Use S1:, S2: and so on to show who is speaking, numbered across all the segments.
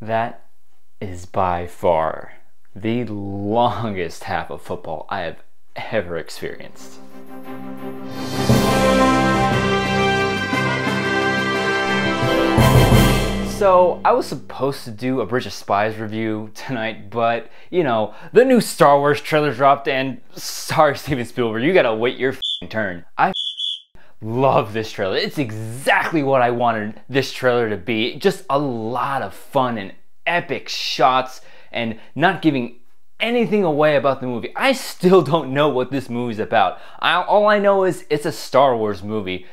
S1: That is by far the longest half of football I have ever experienced. So I was supposed to do a Bridge of Spies review tonight, but you know, the new Star Wars trailer dropped and sorry Steven Spielberg, you gotta wait your f***ing turn. I love this trailer. It's exactly what I wanted this trailer to be. Just a lot of fun and epic shots and not giving anything away about the movie. I still don't know what this movie's about. All I know is it's a Star Wars movie.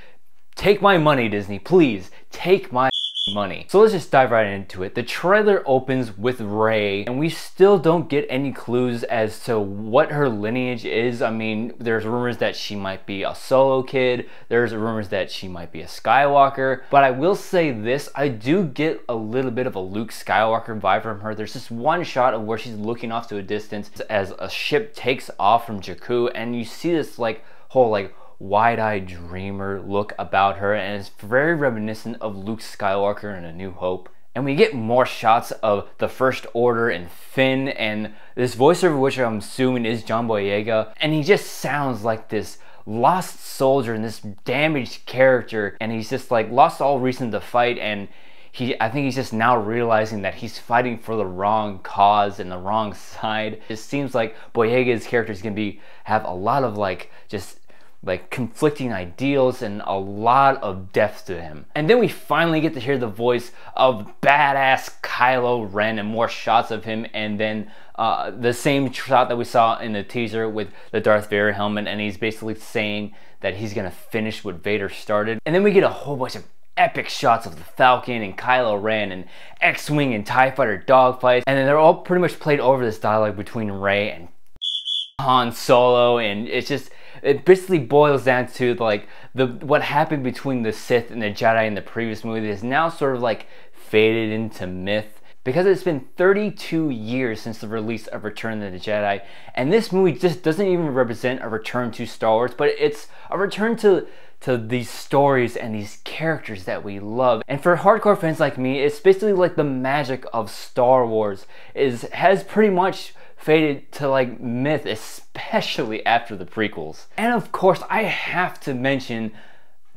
S1: Take my money, Disney. Please, take my money. So let's just dive right into it. The trailer opens with Rey, and we still don't get any clues as to what her lineage is. I mean, there's rumors that she might be a Solo kid, there's rumors that she might be a Skywalker, but I will say this, I do get a little bit of a Luke Skywalker vibe from her. There's just one shot of where she's looking off to a distance as a ship takes off from Jakku, and you see this whole wide-eyed dreamer look about her, and it's very reminiscent of Luke Skywalker in A New Hope. And we get more shots of the First Order and Finn, and this voiceover, which I'm assuming is John Boyega, and he just sounds like this lost soldier and this damaged character, and he's just lost all reason to fight, and I think he's just now realizing that he's fighting for the wrong cause and the wrong side. It seems like Boyega's character is gonna have a lot of conflicting ideals and a lot of depth to him. And then we finally get to hear the voice of badass Kylo Ren and more shots of him, and then the same shot that we saw in the teaser with the Darth Vader helmet, and he's basically saying that he's gonna finish what Vader started. And then we get a whole bunch of epic shots of the Falcon and Kylo Ren and X-Wing and TIE Fighter dogfights, and then they're all pretty much played over this dialogue between Rey and Han Solo, and it basically boils down to what happened between the Sith and the Jedi in the previous movie is now sort of faded into myth, because it's been 32 years since the release of Return of the Jedi, and this movie just doesn't even represent a return to Star Wars, but it's a return to these stories and these characters that we love. And for hardcore fans like me, it's basically the magic of Star Wars has pretty much faded to myth, especially after the prequels. And of course, I have to mention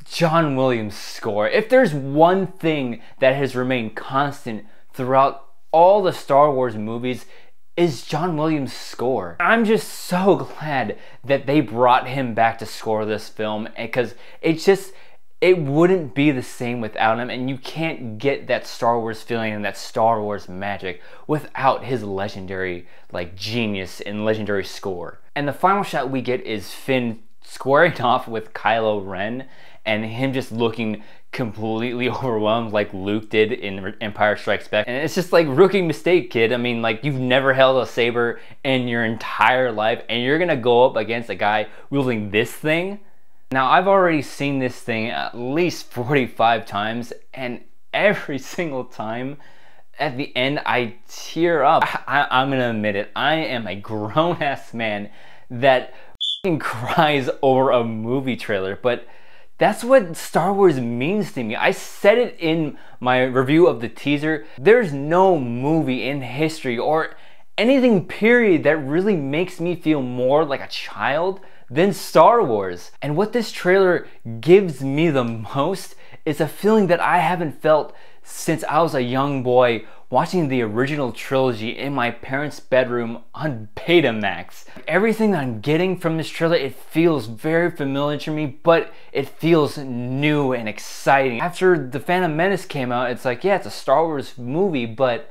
S1: John Williams' score. If there's one thing that has remained constant throughout all the Star Wars movies, is John Williams' score. I'm just so glad that they brought him back to score this film, because it wouldn't be the same without him, and you can't get that Star Wars feeling and that Star Wars magic without his legendary genius and legendary score. And the final shot we get is Finn squaring off with Kylo Ren, and him just looking completely overwhelmed like Luke did in Empire Strikes Back. And it's just rookie mistake, kid. I mean, you've never held a saber in your entire life, and you're gonna go up against a guy wielding this thing? Now, I've already seen this thing at least 45 times, and every single time at the end I tear up. I'm gonna admit it, I am a grown-ass man that cries over a movie trailer, but that's what Star Wars means to me. I said it in my review of the teaser. There's no movie in history or anything period that really makes me feel more like a child than Star Wars. And what this trailer gives me the most is a feeling that I haven't felt since I was a young boy watching the original trilogy in my parents' bedroom on Betamax. Everything that I'm getting from this trailer, it feels very familiar to me, but it feels new and exciting. After The Phantom Menace came out, it's yeah, it's a Star Wars movie, but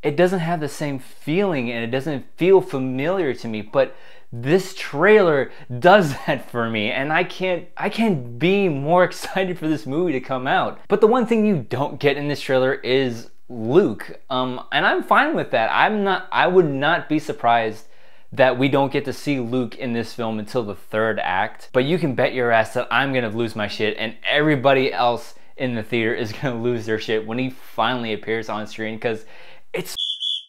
S1: it doesn't have the same feeling and it doesn't feel familiar to me. But this trailer does that for me, and I can't be more excited for this movie to come out. But the one thing you don't get in this trailer is Luke, and I'm fine with that. I would not be surprised that we don't get to see Luke in this film until the third act. But you can bet your ass that I'm gonna lose my shit, and everybody else in the theater is gonna lose their shit when he finally appears on screen, because it's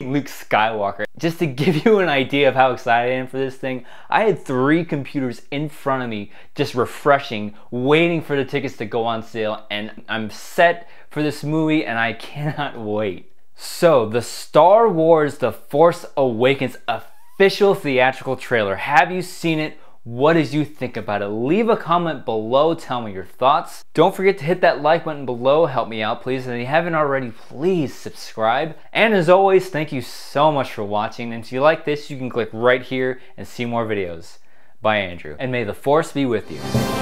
S1: Luke Skywalker. Just to give you an idea of how excited I am for this thing, I had 3 computers in front of me just refreshing, waiting for the tickets to go on sale, and I'm set for this movie and I cannot wait. So, the Star Wars The Force Awakens official theatrical trailer. Have you seen it? What did you think about it? Leave a comment below, tell me your thoughts. Don't forget to hit that like button below, help me out please. And if you haven't already, please subscribe. And as always, thank you so much for watching. And if you like this, you can click right here and see more videos. Bye, Andrew. And may the Force be with you.